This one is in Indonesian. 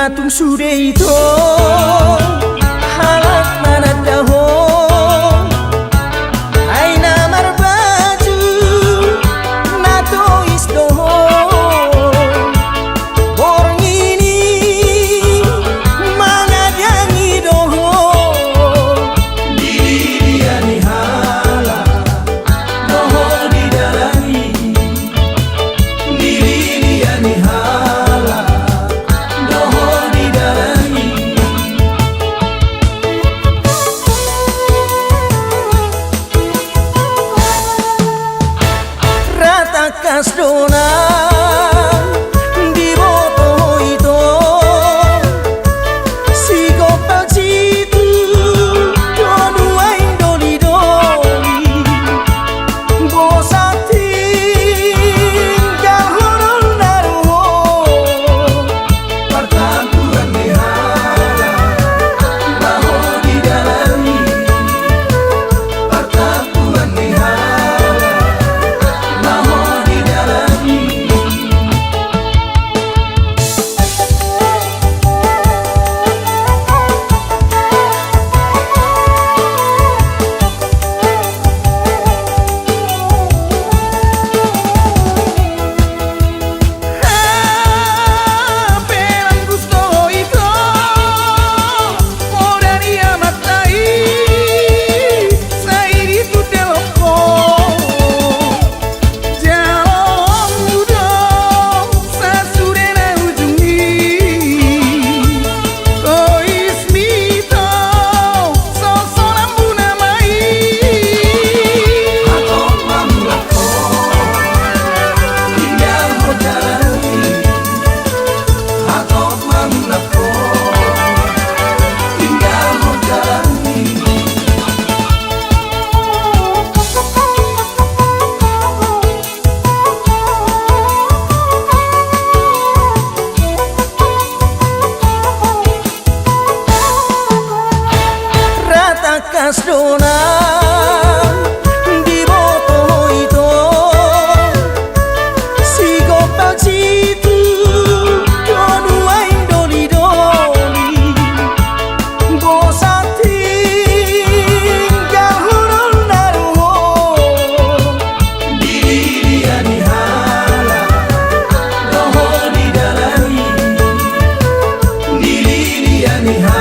natung sude ito halak mana dahon ay namar baju nato isdohon borong ini mangadyangi dohon diri dia ni hala dohon di dalani diri dia ni hala dohon di dalani rata kasdona di boto itu si gopal citu dua indoli doli bosati gahoron naruho pertampuan di hala baho di dalani pertampuan di hala baho di dalani Pelan gusto ito moraria matai sa iritu deloko jalan mudo sa surena ujungi kois mito sosolam bunamai atau mamlako tinggal menjalani atau mamlako tinggal menjalani rata kasdona di boto itu si gopal citu dua indoli doli bosati gahoron naruho diri dia ni hala dohon di dalani diri dia ni hala